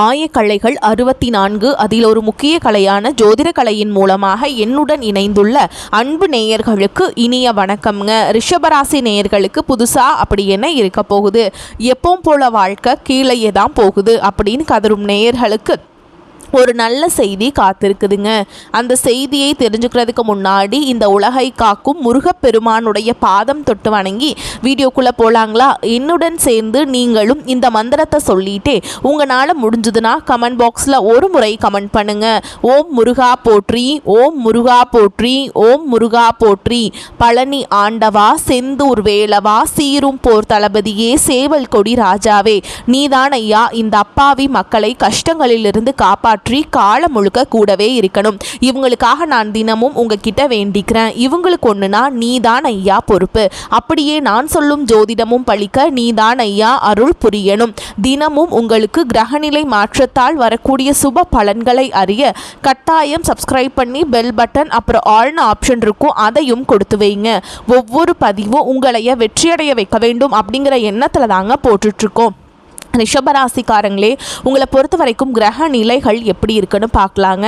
ஆயக்கலைகள் 64 அதில் ஒரு முக்கிய கலையான ஜோதிட கலையின் மூலமாக என்னுடன் இணைந்துள்ள அன்பு நேயர்களுக்கு இனிய வணக்கம்ங்க. ரிஷபராசி நேயர்களுக்கு புதுசா அப்படி என்ன இருக்க போகுது, எப்பவும் போல வாழ்க்கை கீழேயே தான் போகுது அப்படின்னு கதரும் நேயர்களுக்கு ஒரு நல்ல செய்தி காத்திருக்குதுங்க. அந்த செய்தியை தெரிஞ்சுக்கிறதுக்கு முன்னாடி இந்த உலகை காக்கும் முருகப்பெருமானுடைய பாதம் தொட்டு வணங்கி வீடியோக்குள்ளே போகலாங்களா? என்னுடன் சேர்ந்து நீங்களும் இந்த மந்திரத்தை சொல்லிட்டே உங்களால் முடிஞ்சதுன்னா கமெண்ட் பாக்ஸில் ஒரு முறை கமெண்ட் பண்ணுங்க. ஓம் முருகா போற்றி, ஓம் முருகா போற்றி, ஓம் முருகா போற்றி. பழனி ஆண்டவா, செந்தூர் வேலவா, சீரும் போர் தளபதியே, சேவல் கொடி ராஜாவே, நீதான் ஐயா இந்த அப்பாவி மக்களை கஷ்டங்களிலிருந்து காப்பாற்ற காலம் முழுக்க கூடவே இருக்கணும். இவங்களுக்காக நான் தினமும் உங்ககிட்ட வேண்டிக்கிறேன். இவங்களுக்கு ஒண்ணுனா நீதான் ஐயா பொறுப்பு. அப்படியே நான் சொல்லும் ஜோதிடமும் பழிக்க நீதான் ஐயா அருள் புரியணும். தினமும் உங்களுக்கு கிரகநிலை மாற்றத்தால் வரக்கூடிய சுப பலன்களை அறிய கட்டாயம் சப்ஸ்கிரைப் பண்ணி பெல் பட்டன் அப்புறம் ஆல்னு ஆப்ஷன் இருக்கும், அதையும் கொடுத்து வைங்க. ஒவ்வொரு பதிவும் உங்களைய வெற்றியடைய வைக்க வேண்டும் அப்படிங்கிற எண்ணத்துல தாங்க போட்டுட்டு இருக்கோம். ரிஷபராசிக்காரங்களே, உங்களை பொறுத்த வரைக்கும் கிரக நிலைகள் எப்படி இருக்குன்னு பார்க்கலாங்க.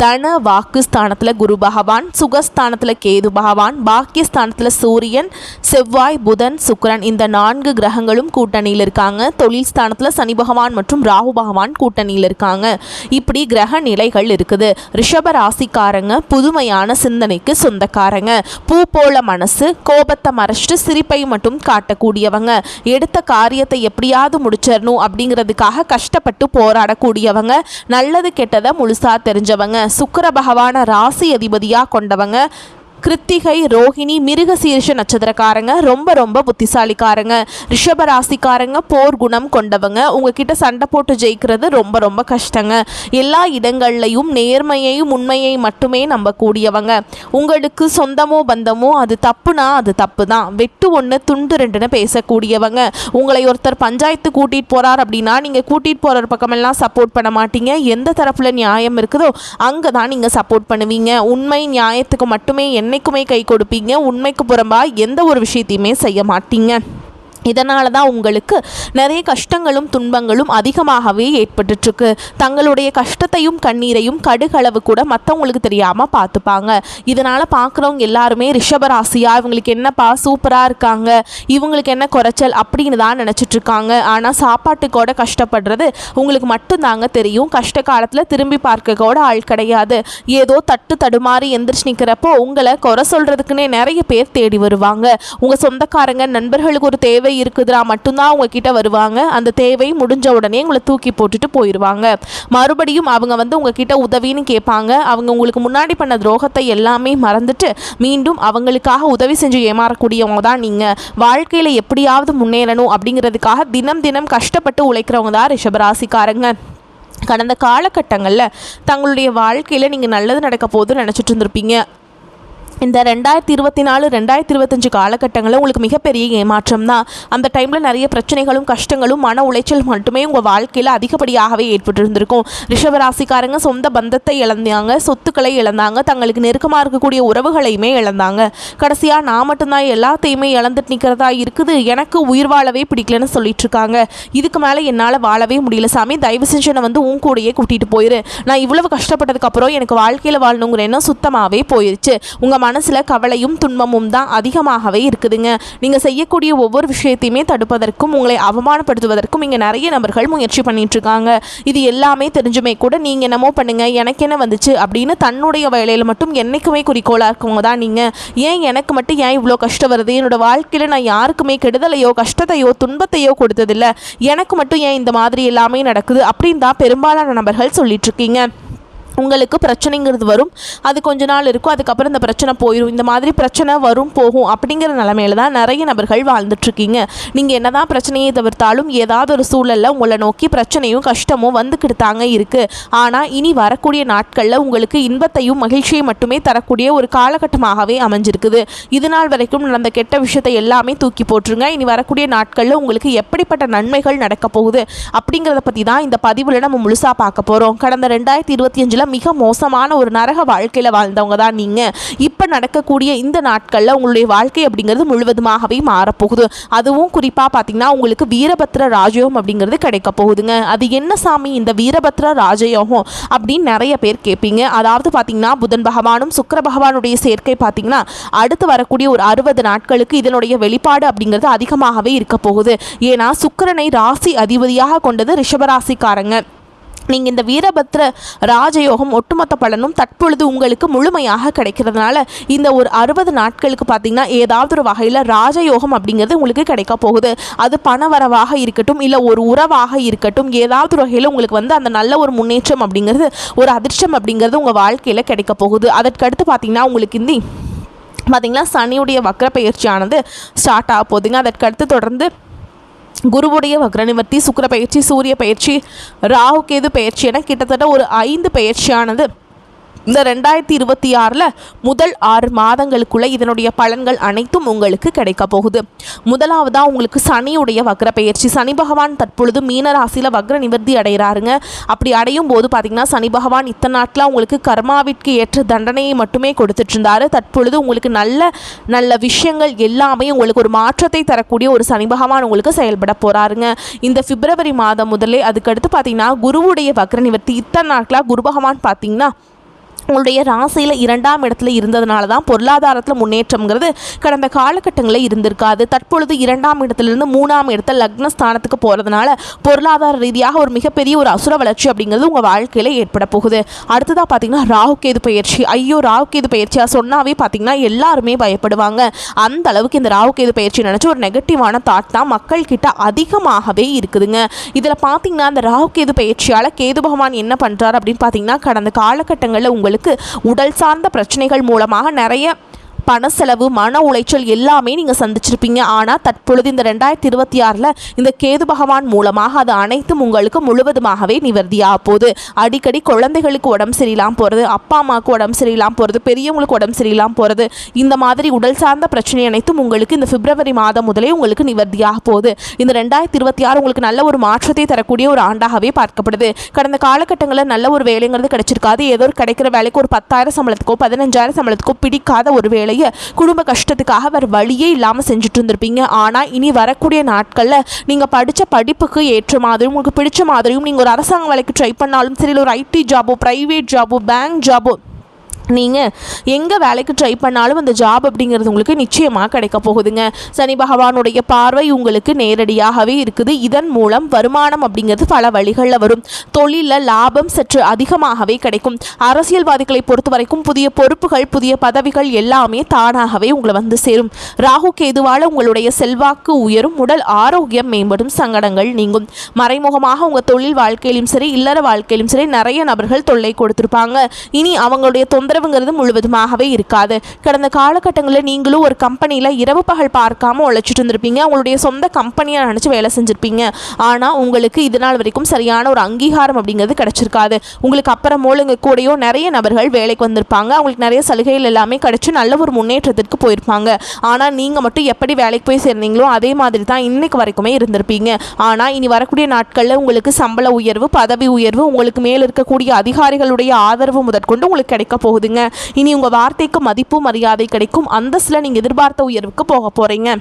தன வாக்கு ஸ்தானத்தில் குரு பகவான், சுகஸ்தானத்தில் கேது பகவான், பாக்கியஸ்தானத்தில் சூரியன், செவ்வாய், புதன், சுக்கிரன் இந்த 4 கிரகங்களும் கூட்டணியில் இருக்காங்க. தொழில் ஸ்தானத்தில் சனி பகவான் மற்றும் ராகு பகவான் கூட்டணியில் இருக்காங்க. இப்படி கிரக நிலைகள் இருக்குது. ரிஷபராசிக்காரங்க புதுமையான சிந்தனைக்கு சொந்தக்காரங்க. பூ போல மனசு, கோபத்தை மறைச்சிட்டு சிரிப்பை மட்டும் காட்டக்கூடியவங்க. எடுத்த காரியத்தை எப்படியாவது முடிச்சிடணும் அப்படிங்கிறதுக்காக கஷ்டப்பட்டு போராடக்கூடியவங்க. நல்லது கெட்டதை முழுசா தெரிஞ்சவங்க. சுக்கிர பகவான ராசி அதிபதியா கொண்டவங்க. கிருத்திகை, ரோஹிணி, மிருகசீரிஷ நட்சத்திரக்காரங்க ரொம்ப ரொம்ப புத்திசாலிக்காரங்க. ரிஷபராசிக்காரங்க போர் குணம் கொண்டவங்க. உங்ககிட்ட சண்டை போட்டு ஜெயிக்கிறது ரொம்ப ரொம்ப கஷ்டங்க. எல்லா இடங்கள்லையும் நேர்மையையும் உண்மையை மட்டுமே நம்பக்கூடியவங்க. உங்களுக்கு சொந்தமோ பந்தமோ அது தப்புனா அது தப்பு தான், வெட்டு ஒன்று துண்டு ரெண்டுன்னு பேசக்கூடியவங்க. உங்களை ஒருத்தர் பஞ்சாயத்து கூட்டிகிட்டு போகிறார் அப்படின்னா நீங்கள் கூட்டிகிட்டு போகிற பக்கமெல்லாம் சப்போர்ட் பண்ண மாட்டீங்க. எந்த தரப்பில் நியாயம் இருக்குதோ அங்கே தான் நீங்கள் சப்போர்ட் பண்ணுவீங்க. உண்மை நியாயத்துக்கு மட்டுமே என்னைக்குமே கை கொடுப்பீங்க. உண்மைக்கு புறம்பா எந்த ஒரு விஷயத்தையுமே செய்ய மாட்டீங்க. இதனால தான் உங்களுக்கு நிறைய கஷ்டங்களும் துன்பங்களும் அதிகமாகவே ஏற்பட்டுருக்கு. தங்களுடைய கஷ்டத்தையும் கண்ணீரையும் கடுகளவு கூட மற்றவங்களுக்கு தெரியாமல் பார்த்துப்பாங்க. இதனால் பார்க்குறவங்க எல்லாருமே ரிஷபராசியா இவங்களுக்கு என்னப்பா சூப்பராக இருக்காங்க, இவங்களுக்கு என்ன குறைச்சல் அப்படின்னு தான் நினச்சிட்ருக்காங்க. ஆனால் சாப்பாட்டுக்கூட கஷ்டப்படுறது உங்களுக்கு மட்டும்தாங்க தெரியும். கஷ்ட காலத்தில் திரும்பி பார்க்க கூட ஆள் கிடையாது. ஏதோ தட்டு தடுமாறி எந்திரிச்சு நிற்கிறப்போ உங்களை குறை சொல்கிறதுக்குன்னே நிறைய பேர் தேடி வருவாங்க. உங்கள் சொந்தக்காரங்க நண்பர்களுக்கு ஒரு தேவை இருக்குதுரா மட்டும்தான் உங்ககிட்ட வருவாங்க. அந்த தேவை முடிஞ்ச உடனே உங்களை தூக்கி போட்டுட்டு போயிடுவாங்க. மறுபடியும் அவங்க உங்ககிட்ட உதவின்னு கேட்பாங்க. அவங்க உங்களுக்கு முன்னாடி பண்ண துரோகத்தை எல்லாமே மறந்துட்டு மீண்டும் அவங்களுக்காக உதவி செஞ்சு ஏமாறக்கூடியவங்க தான் நீங்கள். வாழ்க்கையில் எப்படியாவது முன்னேறணும் அப்படிங்கிறதுக்காக தினம் தினம் கஷ்டப்பட்டு உழைக்கிறவங்க தான் ரிஷபராசிக்காரங்க. கடந்த காலகட்டங்களில் தங்களுடைய வாழ்க்கையில் நீங்கள் நல்லது நடக்க போதுன்னு நினச்சிட்டு இருந்திருப்பீங்க. இந்த 2024 2025 காலகட்டங்களில் உங்களுக்கு மிகப்பெரிய ஏமாற்றம் தான். அந்த டைமில் நிறைய பிரச்சனைகளும் கஷ்டங்களும் மன உளைச்சல் மட்டுமே உங்கள் வாழ்க்கையில் அதிகப்படியாகவே ஏற்பட்டு இருந்திருக்கும். ரிஷபராசிக்காரங்க சொந்த பந்தத்தை இழந்தாங்க, சொத்துக்களை இழந்தாங்க, தங்களுக்கு நெருக்கமாக இருக்கக்கூடிய உறவுகளையுமே இழந்தாங்க. கடைசியாக நான் மட்டும்தான் எல்லாத்தையுமே இழந்துட்டு நிற்கிறதா இருக்குது, எனக்கு உயிர் வாழவே பிடிக்கலன்னு சொல்லிட்டு இருக்காங்க. இதுக்கு மேலே என்னால் வாழவே முடியல சாமி, தயவு செஞ்சு என்னை உன் கூடையே கூட்டிகிட்டு போயிரு. நான் இவ்வளவு கஷ்டப்பட்டதுக்கப்புறம் எனக்கு வாழ்க்கையில் வாழணுங்கிற எண்ணம் சுத்தமாகவே போயிடுச்சு. உங்கள் மனசுல கவலையும் துன்பமும் தான் அதிகமாகவே இருக்குதுங்க. நீங்க செய்யக்கூடிய ஒவ்வொரு விஷயத்தையுமே தடுப்பதற்கும் உங்களை அவமானப்படுத்துவதற்கும் இங்க நிறைய நபர்கள் முயற்சி பண்ணிட்டு இருக்காங்க. இது எல்லாமே தெரிஞ்சுமே கூட நீங்க என்னமோ பண்ணுங்க, எனக்கு என்ன வந்துச்சு அப்படின்னு தன்னுடைய வேலையில மட்டும் என்னைக்குமே குறிக்கோளா இருக்கவங்க தான் நீங்க. ஏன் எனக்கு மட்டும் ஏன் இவ்வளோ கஷ்டம் வருது, என்னோட வாழ்க்கையில நான் யாருக்குமே கெடுதலையோ கஷ்டத்தையோ துன்பத்தையோ கொடுத்ததில்லை, எனக்கு மட்டும் ஏன் இந்த மாதிரி எல்லாமே நடக்குது அப்படின்னு தான் பெரும்பாலான நபர்கள் சொல்லிட்டு இருக்கீங்க. உங்களுக்கு பிரச்சனைங்கிறது வரும், அது கொஞ்ச நாள் இருக்கும், அதுக்கப்புறம் இந்த பிரச்சனை போயிடும். இந்த மாதிரி பிரச்சனை வரும் போகும் அப்படிங்கிற நிலைமையில தான் நிறைய நபர்கள் வாழ்ந்துட்டுருக்கீங்க. நீங்கள் என்ன தான் பிரச்சனையை தவிர்த்தாலும் ஏதாவது ஒரு சூழலில் உங்களை நோக்கி பிரச்சனையும் கஷ்டமும் வந்துக்கிட்டு தாங்க இருக்குது. ஆனால் இனி வரக்கூடிய நாட்களில் உங்களுக்கு இன்பத்தையும் மகிழ்ச்சியை மட்டுமே தரக்கூடிய ஒரு காலகட்டமாகவே அமைஞ்சிருக்குது. இது நாள் வரைக்கும் நடந்த கெட்ட விஷயத்தை எல்லாமே தூக்கி போட்டுருங்க. இனி வரக்கூடிய நாட்களில் உங்களுக்கு எப்படிப்பட்ட நன்மைகள் நடக்க போகுது அப்படிங்கிறத பற்றி தான் இந்த பதிவில் நம்ம முழுசாக பார்க்க போகிறோம். கடந்த 2025 மிக மோசமான ஒரு நரக வாழ்க்கையில் வாழ்ந்தவங்க தான் நீங்கள். இப்போ நடக்கக்கூடிய இந்த நாட்களில் உங்களுடைய வாழ்க்கை அப்படிங்கிறது முழுவதுமாகவே மாறப்போகுது. அதுவும் குறிப்பாக பார்த்தீங்கன்னா உங்களுக்கு வீரபத்ர ராஜயோகம் அப்படிங்கிறது கிடைக்க போகுதுங்க. அது என்ன சாமி இந்த வீரபத்ர ராஜயோகம் அப்படின்னு நிறைய பேர் கேட்பீங்க. அதாவது பார்த்தீங்கன்னா புதன் பகவானும் சுக்கிர பகவானுடைய சேர்க்கை பார்த்தீங்கன்னா அடுத்து வரக்கூடிய ஒரு 60 நாட்களுக்கு இதனுடைய வெளிப்பாடு அப்படிங்கிறது அதிகமாகவே இருக்க போகுது. ஏன்னா சுக்கிரனை ராசி அதிபதியாக கொண்டது ரிஷபராசிக்காரங்க. நீங்கள் இந்த வீரபத்ர ராஜயோகம் ஒட்டுமொத்த பலனும் தற்பொழுது உங்களுக்கு முழுமையாக கிடைக்கிறதுனால இந்த ஒரு 60 நாட்களுக்கு பார்த்தீங்கன்னா ஏதாவது ஒரு வகையில் ராஜயோகம் அப்படிங்கிறது உங்களுக்கு கிடைக்க போகுது. அது பணவரவாக இருக்கட்டும், இல்லை ஒரு உறவாக இருக்கட்டும், ஏதாவது ஒரு வகையில் உங்களுக்கு வந்து அந்த நல்ல ஒரு முன்னேற்றம் அப்படிங்கிறது, ஒரு அதிர்ஷ்டம் அப்படிங்கிறது உங்கள் வாழ்க்கையில் கிடைக்க போகுது. அதற்கடுத்து பார்த்தீங்கன்னா உங்களுக்கு இந்த பார்த்தீங்கன்னா சனியுடைய வக்ர பயிற்சியானது ஸ்டார்ட் ஆக போகுதுங்க. அதற்கடுத்து தொடர்ந்து குருவுடைய வக்ர நிவர்த்தி, சுக்கிர பயிற்சி, சூரிய பயிற்சி, ராகு கேது பயிற்சி என கிட்டத்தட்ட ஒரு 5 பயிற்சியானது இந்த 2026 முதல் 6 மாதங்களுக்குள்ளே இதனுடைய பலன்கள் அனைத்தும் உங்களுக்கு கிடைக்க போகுது. முதலாவதாக உங்களுக்கு சனியுடைய வக்ர பயிற்சி. சனி பகவான் தற்பொழுது மீன ராசியில் வக்ர நிவர்த்தி அடைகிறாருங்க. அப்படி அடையும் போது பார்த்திங்கன்னா சனி பகவான் இத்தனை நாட்டில் உங்களுக்கு கர்மாவிற்கு ஏற்ற தண்டனையை மட்டுமே கொடுத்துட்டு இருந்தார். தற்பொழுது உங்களுக்கு நல்ல நல்ல விஷயங்கள் எல்லாமே உங்களுக்கு ஒரு மாற்றத்தை தரக்கூடிய ஒரு சனி பகவான் உங்களுக்கு செயல்பட போகிறாருங்க இந்த பிப்ரவரி மாதம் முதலே. அதுக்கடுத்து பார்த்திங்கன்னா குருவுடைய வக்ர நிவர்த்தி. இத்தனை நாட்களாக குரு பகவான் பார்த்திங்கன்னா உங்களுடைய ராசியில் 2ஆம் இடத்துல இருந்ததுனால தான் பொருளாதாரத்தில் முன்னேற்றம்ங்கிறது கடந்த காலகட்டங்களில் இருந்திருக்காது. தற்பொழுது 2ஆம் இடத்துலேருந்து 3ஆம் இடத்துல லக்னஸ்தானத்துக்கு போகிறதுனால பொருளாதார ரீதியாக ஒரு மிகப்பெரிய ஒரு அசுர வளர்ச்சி அப்படிங்கிறது உங்கள் வாழ்க்கையில் ஏற்பட போகுது. அடுத்ததாக பார்த்தீங்கன்னா ராகுகேது பயிற்சி. ஐயோ ராகுகேது பயிற்சியாக சொன்னாவே பார்த்தீங்கன்னா எல்லாருமே பயப்படுவாங்க. அந்த அளவுக்கு இந்த ராகுகேது பயிற்சி நினச்சி ஒரு நெகட்டிவான தாட் தான் மக்கள் கிட்ட அதிகமாகவே இருக்குதுங்க. இதில் பார்த்தீங்கன்னா அந்த ராகுகேது பயிற்சியால் கேது பகவான் என்ன பண்ணுறாரு அப்படின்னு பார்த்தீங்கன்னா கடந்த காலகட்டங்களில் உங்களுக்கு உடல் சார்ந்த பிரச்சனைகள் மூலமாக நிறைய பண செலவு, மன உளைச்சல் எல்லாமே நீங்கள் சந்திச்சிருப்பீங்க. ஆனால் தற்பொழுது இந்த 2026 இந்த கேது பகவான் மூலமாக அது அனைத்தும் உங்களுக்கு முழுவதுமாகவே நிவர்த்தியாக போகுது. அடிக்கடி குழந்தைகளுக்கு உடம்பு சரியில்லாமல் போகிறது, அப்பா அம்மாவுக்கு உடம்பு சரியில்லாமல் போகிறது, பெரியவங்களுக்கு உடம்பு சரியில்லாமல் போகிறது, இந்த மாதிரி உடல் சார்ந்த பிரச்சனை அனைத்தும் உங்களுக்கு இந்த பிப்ரவரி மாதம் முதலே உங்களுக்கு நிவர்த்தியாக போகுது. இந்த 2026 உங்களுக்கு நல்ல ஒரு மாற்றத்தை தரக்கூடிய ஒரு ஆண்டாகவே பார்க்கப்படுது. கடந்த காலகட்டங்களில் நல்ல ஒரு வேலைங்கிறது கிடைச்சிருக்காது. ஏதோ ஒரு கிடைக்கிற வேலைக்கு ஒரு 10,000 சம்பளத்துக்கோ 15,000 சம்பளத்துக்கோ பிடிக்காத ஒரு வேலை குடும்ப கஷ்டத்துக்காக வேறு வழியே இல்லாமல் செஞ்சுட்டு இருந்திருப்பீங்க. ஆனால் இனி வரக்கூடிய நாட்களில் நீங்கள் படித்த படிப்புக்கு ஏற்ற மாதிரியும் உங்களுக்கு பிடிச்ச மாதிரியும் நீங்கள் ஒரு அரசாங்க வேலைக்கு ட்ரை பண்ணாலும் சரி, ஒரு ஐடி ஜாபோ, ப்ரைவேட் ஜாபோ, பேங்க் ஜாபோ, நீங்கள் எங்கே வேலைக்கு ட்ரை பண்ணாலும் அந்த ஜாப் அப்படிங்கிறது உங்களுக்கு நிச்சயமாக கிடைக்க போகுதுங்க. சனி பகவானுடைய பார்வை உங்களுக்கு நேரடியாகவே இருக்குது. இதன் மூலம் வருமானம் அப்படிங்கிறது பல வழிகளில் வரும். தொழிலில் லாபம் சற்று அதிகமாகவே கிடைக்கும். அரசியல்வாதிகளை பொறுத்த வரைக்கும் புதிய பொறுப்புகள், புதிய பதவிகள் எல்லாமே தானாகவே உங்களை வந்து சேரும். ராகு கேதுவால் உங்களுடைய செல்வாக்கு உயரும், உடல் ஆரோக்கியம் மேம்படும், சங்கடங்கள் நீங்கும். மறைமுகமாக உங்கள் தொழில் வாழ்க்கையிலும் சரி, இல்லற வாழ்க்கையிலும் சரி நிறைய நபர்கள் தொல்லை கொடுத்துருப்பாங்க. இனி அவங்களுடைய தொந்தரவுங்கிறது முழுவதுமாகவே இருக்காது. கடந்த காலகட்டங்களில் நீங்களும் ஒரு கம்பெனியில் இரவு பகல் பார்க்காம உழைச்சிட்டு இருந்திருப்பீங்க. உங்களுடைய சொந்த கம்பெனியை நினச்சி வேலை செஞ்சுருப்பீங்க. ஆனால் உங்களுக்கு இது நாள் வரைக்கும் சரியான ஒரு அங்கீகாரம் அப்படிங்கிறது கிடைச்சிருக்காது. உங்களுக்கு அப்புறமோ உங்கள் கூடயோ நிறைய நபர்கள் வேலைக்கு வந்திருப்பாங்க. அவங்களுக்கு நிறைய சலுகைகள் எல்லாமே கிடைச்சி நல்ல ஒரு முன்னேற்றத்திற்கு போயிருப்பாங்க. ஆனால் நீங்கள் மட்டும் எப்படி வேலைக்கு போய் சேர்ந்தீங்களோ அதே மாதிரி தான் இன்னைக்கு வரைக்குமே இருந்திருப்பீங்க. ஆனால் இனி வரக்கூடிய நாட்களில் உங்களுக்கு சம்பள உயர்வு, பதவி உயர்வு, உங்களுக்கு மேல் இருக்கக்கூடிய அதிகாரிகளுடைய ஆதரவு முதற்கொண்டு உங்களுக்கு கிடைக்க போகுது. இனி உங்க வார்த்தைக்கு மதிப்பு மரியாதை கிடைக்கும். அந்தஸ்தில் நீங்க எதிர்பார்த்த உயர்வுக்கு போக போறீங்க.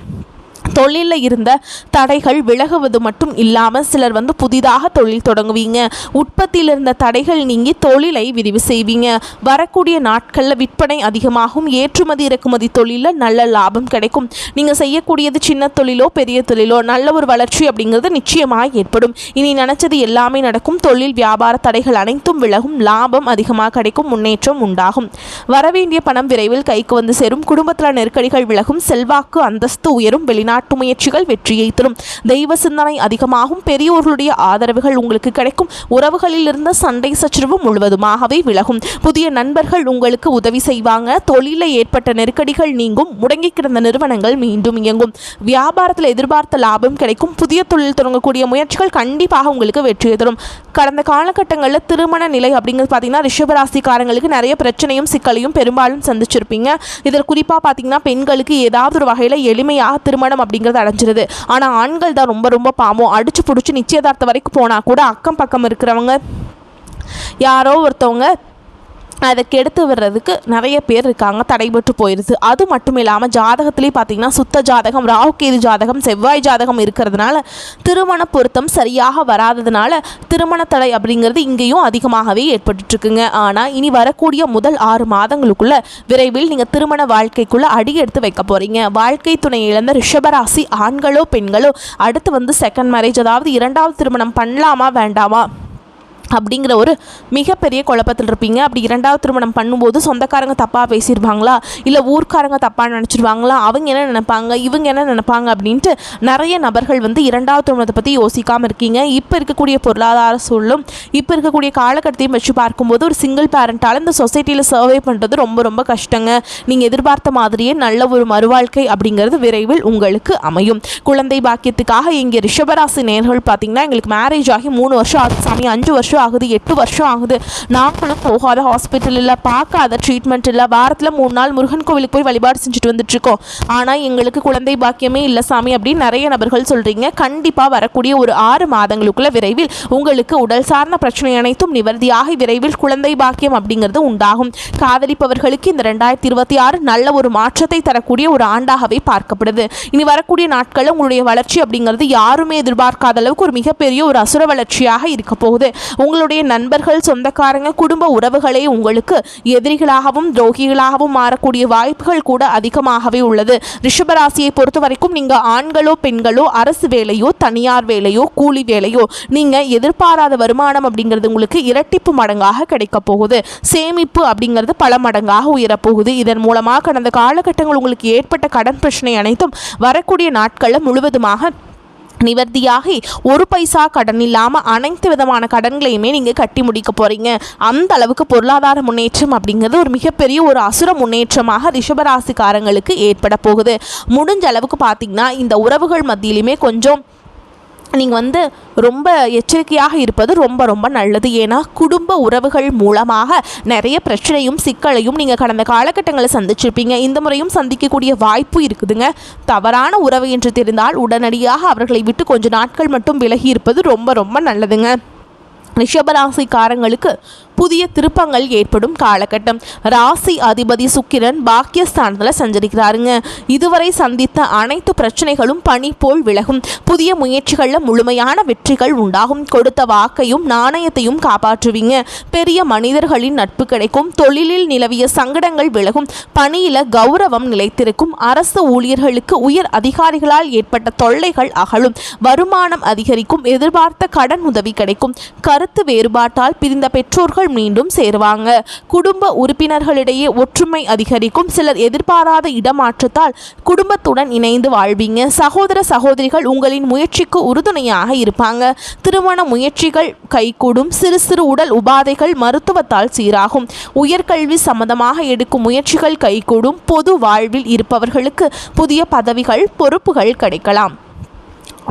தொழிலில் இருந்த தடைகள் விலகுவது மட்டும் இல்லாமல் சிலர் வந்து புதிதாக தொழில் தொடங்குவீங்க. உற்பத்தியில் இருந்த தடைகள் நீங்கி தொழிலை விரிவு செய்வீங்க. வரக்கூடிய நாட்களில் விற்பனை அதிகமாகும். ஏற்றுமதி இறக்குமதி தொழிலில் நல்ல லாபம் கிடைக்கும். நீங்கள் செய்யக்கூடியது சின்ன தொழிலோ பெரிய தொழிலோ நல்ல ஒரு வளர்ச்சி அப்படிங்கிறது நிச்சயமாக ஏற்படும். இனி நினச்சது எல்லாமே நடக்கும். தொழில் வியாபார தடைகள் அனைத்தும் விலகும். லாபம் அதிகமாக கிடைக்கும். முன்னேற்றம் உண்டாகும். வரவேண்டிய பணம் விரைவில் கைக்கு வந்து சேரும். குடும்பத்தில் நெருக்கடிகள் விலகும். செல்வாக்கு அந்தஸ்து உயரும். வெளிநாட்டு முயற்சிகள் வெற்றியை தரும். தெய்வ சிந்தனை அதிகமாகும். பெரியோர்களுடைய ஆதரவுகள் உங்களுக்கு கிடைக்கும். உறவுகளில் இருந்த சண்டை சச்சரவு முழுவதுமாகவே விலகும். புதிய நண்பர்கள் உங்களுக்கு உதவி செய்வாங்க. தொழிலில் ஏற்பட்ட நெருக்கடிகள் நீங்கும். முடங்கி கிடந்த நிறுவனங்கள் மீண்டும் இயங்கும். வியாபாரத்தில் எதிர்பார்த்த லாபம் கிடைக்கும். புதிய தொழில் தொடங்கக்கூடிய முயற்சிகள் கண்டிப்பாக உங்களுக்கு வெற்றியை தரும். கடந்த காலகட்டங்களில் திருமண நிலை அப்படிங்கிறது பார்த்தீங்கன்னா ரிஷபராசிக்காரங்களுக்கு நிறைய பிரச்சனையும் சிக்கலையும் பெரும்பாலும் சந்திச்சிருப்பீங்க. இதில் குறிப்பாக பார்த்தீங்கன்னா பெண்களுக்கு ஏதாவது ஒரு வகையில் எளிமையாக திருமணம் அப்படிங்கிறது அடைஞ்சிருது. ஆனால் ஆண்கள் தான் ரொம்ப ரொம்ப பாவம். அடிச்சு பிடிச்சி நிச்சயதார்த்தம் வரைக்கும் போனால் கூட அக்கம் பக்கம் இருக்கிறவங்க யாரோ ஒருத்தவங்க அதை கெடுத்து விடுறதுக்கு நிறைய பேர் இருக்காங்க, தடைபட்டு போயிடுது. அது மட்டும் இல்லாமல் ஜாதகத்திலே பார்த்திங்கன்னா சுத்த ஜாதகம், ராகுகேது ஜாதகம், செவ்வாய் ஜாதகம் இருக்கிறதுனால திருமண பொருத்தம் சரியாக வராததுனால திருமண தடை அப்படிங்கிறது இங்கேயும் அதிகமாகவே ஏற்பட்டுருக்குங்க. ஆனால் இனி வரக்கூடிய முதல் 6 மாதங்களுக்குள்ள விரைவில் நீங்கள் திருமண வாழ்க்கைக்குள்ளே அடி எடுத்து வைக்க போகிறீங்க. வாழ்க்கை துணை இழந்த ரிஷபராசி ஆண்களோ பெண்களோ அடுத்து செகண்ட் மேரேஜ், அதாவது 2வது திருமணம் பண்ணலாமா வேண்டாமா அப்படிங்கிற ஒரு மிகப்பெரிய குழப்பத்தில் இருப்பீங்க. அப்படி 2வது திருமணம் பண்ணும்போது சொந்தக்காரங்க தப்பாக பேசிடுவாங்களா, இல்லை ஊர்க்காரங்க தப்பாக நினச்சிடுவாங்களா, அவங்க என்ன நினைப்பாங்க, இவங்க என்ன நினைப்பாங்க அப்படின்ட்டு நிறைய நபர்கள் 2வது திருமணத்தை பற்றி யோசிக்காமல் இருக்கீங்க. இப்போ இருக்கக்கூடிய பொருளாதார சூழலும் இப்போ இருக்கக்கூடிய காலகட்டத்தையும் வச்சு பார்க்கும்போது ஒரு சிங்கிள் பேரண்டால் இந்த சொசைட்டியில் சர்வே பண்ணுறது ரொம்ப ரொம்ப கஷ்டங்க. நீங்கள் எதிர்பார்த்த மாதிரியே நல்ல ஒரு மறுவாழ்க்கை அப்படிங்கிறது விரைவில் உங்களுக்கு அமையும். குழந்தை பாக்கியத்துக்காக இங்கே ரிஷபராசி நேயர்கள் பார்த்தீங்கன்னா எங்களுக்கு மேரேஜ் ஆகி 3 வருஷம் ஆகுது சாமி, 5 வருஷம் ஆகுது, 8 வருஷம் ஆகுது, நாங்களும் போகாத ஹாஸ்பிட்டல் இல்லை, பார்க்காத ட்ரீட்மெண்ட் இல்லை, வாரத்தில் 3 நாள் முருகன் கோவிலுக்கு போய் வழிபாடு செஞ்சுட்டு வந்துட்டுருக்கோம், ஆனால் எங்களுக்கு குழந்தை பாக்கியமே இல்லை சாமி அப்படின்னு நிறைய நபர்கள் சொல்கிறீங்க. கண்டிப்பாக வரக்கூடிய ஒரு 6 மாதங்களுக்குள்ள விரைவில் உங்களுக்கு உடல் சார்ந்த பிரச்சனை அனைத்தும் நிவர்த்தியாகி விரைவில் குழந்தை பாக்கியம் அப்படிங்கிறது உண்டாகும். காதலிப்பவர்களுக்கு இந்த 2026 நல்ல ஒரு மாற்றத்தை தரக்கூடிய ஒரு ஆண்டாகவே பார்க்கப்படுது. இனி வரக்கூடிய நாட்களில் உங்களுடைய வளர்ச்சி அப்படிங்கிறது யாருமே எதிர்பார்க்காத அளவுக்கு ஒரு மிகப்பெரிய ஒரு அசுர வளர்ச்சியாக இருக்க போகுது. உங்களுடைய நண்பர்கள், சொந்தக்காரங்க, குடும்ப உறவுகளே உங்களுக்கு எதிரிகளாகவும் துரோகிகளாகவும் மாறக்கூடிய வாய்ப்புகள் கூட அதிகமாகவே உள்ளது. ரிஷபராசியை பொறுத்த வரைக்கும் நீங்கள் ஆண்களோ பெண்களோ அரசு வேலையோ தனியார் வேலையோ கூலி வேலையோ நீங்கள் எதிர்பாராத வருமானம் அப்படிங்கிறது உங்களுக்கு இரட்டிப்பு மடங்காக கிடைக்க போகுது. சேமிப்பு அப்படிங்கிறது பல மடங்காக உயரப்போகுது. இதன் மூலமாக கடந்த காலகட்டங்கள் உங்களுக்கு ஏற்பட்ட கடன் பிரச்சனை அனைத்தும் வரக்கூடிய நாட்களில் முழுவதுமாக நிவர்த்தியாகி ஒரு பைசா கடன் இல்லாமல் அனைத்து விதமான கடன்களையுமே நீங்கள் கட்டி முடிக்க போகிறீங்க. அந்த அளவுக்கு பொருளாதார முன்னேற்றம் அப்படிங்கிறது ஒரு மிகப்பெரிய ஒரு அசுர முன்னேற்றமாக ரிஷபராசிக்காரங்களுக்கு ஏற்பட போகுது. முடிஞ்ச அளவுக்கு பார்த்திங்கன்னா இந்த உறவுகள் மத்தியிலுமே கொஞ்சம் நீங்கள் ரொம்ப எச்சரிக்கையாக இருப்பது ரொம்ப ரொம்ப நல்லது. ஏன்னா குடும்ப உறவுகள் மூலமாக நிறைய பிரச்சனையும் சிக்கலையும் நீங்கள் கடந்த காலகட்டங்களை சந்திச்சிருப்பீங்க. இந்த முறையும் சந்திக்கக்கூடிய வாய்ப்பு இருக்குதுங்க. தவறான உறவு என்று தெரிந்தால் உடனடியாக அவர்களை விட்டு கொஞ்ச நாட்கள் மட்டும் விலகி இருப்பது ரொம்ப ரொம்ப நல்லதுங்க. ரிஷபராசிக்காரங்களுக்கு புதிய திருப்பங்கள் ஏற்படும் காலகட்டம். ராசி அதிபதி சுக்கிரன் பாக்கியஸ்தானத்தில் சஞ்சரிக்கிறாருங்க. இதுவரை சந்தித்த அனைத்து பிரச்சனைகளும் பனி போல் விலகும். புதிய முயற்சிகளில் முழுமையான வெற்றிகள் உண்டாகும். கொடுத்த வாக்கையும் நாணயத்தையும் காப்பாற்றுவீங்க. பெரிய மனிதர்களின் நட்பு கிடைக்கும். தொழிலில் நிலவிய சங்கடங்கள் விலகும். பணியில கௌரவம் நிலைத்திருக்கும். அரசு ஊழியர்களுக்கு உயர் அதிகாரிகளால் ஏற்பட்ட தொல்லைகள் அகலும். வருமானம் அதிகரிக்கும். எதிர்பார்த்த கடன் உதவி கிடைக்கும். கருத்து வேறுபாட்டால் பிரிந்த பெற்றோர்கள் மீண்டும் சேருவாங்க. குடும்ப உறுப்பினர்களிடையே ஒற்றுமை அதிகரிக்கும். சிலர் எதிர்பாராத இடமாற்றத்தால் குடும்பத்துடன் இணைந்து வாழ்வீங்க. சகோதர சகோதரிகள் உங்களின் முயற்சிக்கு உறுதுணையாக இருப்பாங்க. திருமண முயற்சிகள் கைகூடும். சிறு சிறு உடல் உபாதைகள் மருத்துவத்தால் சீராகும். உயர்கல்வி சம்பந்தமாக எடுக்கும் முயற்சிகள் கைகூடும். பொது வாழ்வில் இருப்பவர்களுக்கு புதிய பதவிகள், பொறுப்புகள் கிடைக்கலாம்.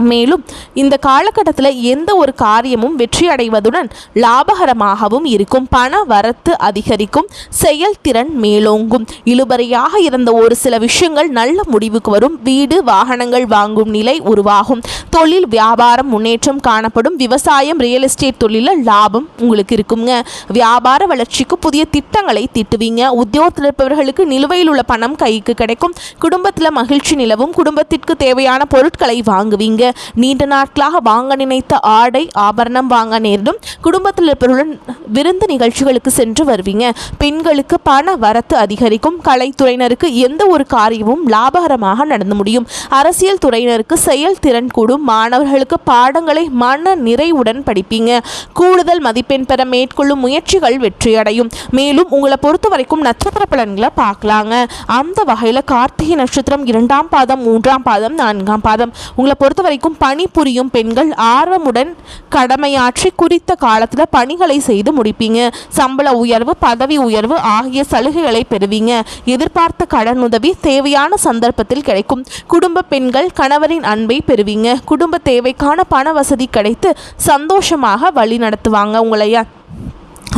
மேலும் இந்த காலகட்டத்தில் எந்த ஒரு காரியமும் வெற்றி அடைவதுடன் லாபகரமாகவும் இருக்கும். பண வரத்து அதிகரிக்கும். செயல்திறன் மேலோங்கும். இழுபறியாக இருந்த ஒரு சில விஷயங்கள் நல்ல முடிவுக்கு வரும். வீடு வாகனங்கள் வாங்கும் நிலை உருவாகும். தொழில் வியாபாரம் முன்னேற்றம் காணப்படும். விவசாயம், ரியல் எஸ்டேட் தொழிலில் லாபம் உங்களுக்கு இருக்குங்க. வியாபார வளர்ச்சிக்கு புதிய திட்டங்களை தீட்டுவீங்க. உத்தியோகத்தில் இருப்பவர்களுக்கு நிலுவையில் உள்ள பணம் கைக்கு கிடைக்கும். குடும்பத்தில் மகிழ்ச்சி நிலவும். குடும்பத்திற்கு தேவையான பொருட்களை வாங்குவீங்க. நீண்ட நாட்களாக வாங்க நினைத்த ஆடை ஆபரணம் வாங்க நேரிடும். குடும்பத்தில் இருப்பவர்களுடன் விருந்து நிகழ்ச்சிகளுக்கு சென்று வருவீங்க. பெண்களுக்கு பண வரத்து அதிகரிக்கும். கலைத்துறையினருக்கு எந்த ஒரு காரியமும் லாபகரமாக நடந்து முடியும். அரசியல் துறையினருக்கு செயல்திறன் கூடும். மாணவர்களுக்கு பாடங்களை மன நிறைவுடன் படிப்பீங்க. கூடுதல் மதிப்பெண் பெற மேற்கொள்ளும் முயற்சிகள் வெற்றியடையும். மேலும் உங்களை பொறுத்த வரைக்கும் நட்சத்திர பலன்களை பார்க்கலாங்க. அந்த வகையில் கார்த்திகை நட்சத்திரம் 2ஆம் பாதம், 3ஆம் பாதம், 4ஆம் பாதம் உங்களை பொறுத்த வரைக்கும் பணிபுரியும் பெண்கள் ஆர்வமுடன் கடமையாற்றி குறித்த காலத்தில் பணிகளை செய்து முடிப்பீங்க. சம்பள உயர்வு, பதவி உயர்வு ஆகிய சலுகைகளை பெறுவீங்க. எதிர்பார்த்த கடன் உதவி தேவையான சந்தர்ப்பத்தில் கிடைக்கும். குடும்ப பெண்கள் கணவரின் அன்பை பெறுவீங்க. குடும்ப தேவைக்கான பண வசதி கிடைத்து சந்தோஷமாக வழி நடத்துவாங்க உங்களையா.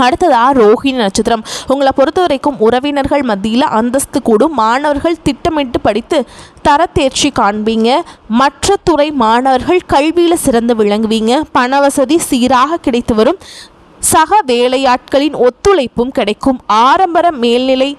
அடுத்ததாக ரோஹிணி நட்சத்திரம் உங்களை பொறுத்த வரைக்கும் உறவினர்கள் மத்தியில் அந்தஸ்து கூடும். மாணவர்கள் திட்டமிட்டு படித்து தரத்தேர்ச்சி காண்பீங்க. மற்ற துறை மாணவர்கள் கல்வியில் சிறந்து விளங்குவீங்க. பண வசதி சீராக கிடைத்து வரும். சக வேலையாட்களின் ஒத்துழைப்பும் கிடைக்கும். ஆரம்பர மேல்நிலை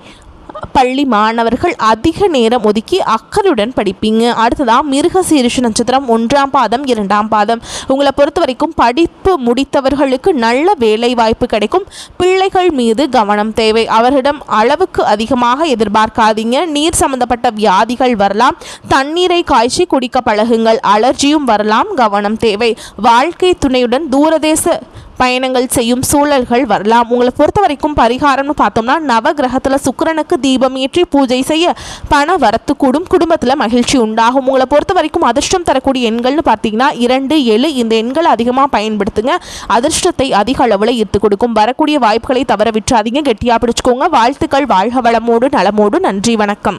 பள்ளி மாணவர்கள் அதிக நேரம் ஒதுக்கி அக்கறையுடன் படிப்பீங்க. அடுத்ததாக மிருகசீரிஷ நட்சத்திரம் 1ஆம் பாதம் 2ஆம் பாதம். உங்களை பொறுத்த வரைக்கும் படிப்பு முடித்தவர்களுக்கு நல்ல வேலை வாய்ப்பு கிடைக்கும். பிள்ளைகள் மீது கவனம் தேவை. அவர்களிடம் அளவுக்கு அதிகமாக எதிர்பார்க்காதீங்க. நீர் சம்பந்தப்பட்ட வியாதிகள் வரலாம். தண்ணீரை காய்ச்சி குடிக்க பழகுங்கள். அலர்ஜியும் வரலாம், கவனம் தேவை. வாழ்க்கை துணையுடன் தூரதேச பயணங்கள் செய்யும் சூழல்கள் வரலாம். உங்களை பொறுத்த வரைக்கும் பரிகாரம்னு பார்த்தோம்னா நவகிரகத்தில் சுக்கிரனுக்கு தீபம் ஏற்றி பூஜை செய்ய பண வரத்து கூடும். குடும்பத்தில் மகிழ்ச்சி உண்டாகும். உங்களை பொறுத்த வரைக்கும் அதிர்ஷ்டம் தரக்கூடிய எண்கள்னு பார்த்தீங்கன்னா 2, 7 இந்த எண்களை அதிகமாக பயன்படுத்துங்க. அதிர்ஷ்டத்தை அதிக அளவில் ஈர்த்து கொடுக்கும். வரக்கூடிய வாய்ப்புகளை தவற விட்டுறாதீங்க. கெட்டியாக பிடிச்சுக்கோங்க. வாழ்த்துக்கள். வாழ்க வளமோடு நலமோடு. நன்றி, வணக்கம்.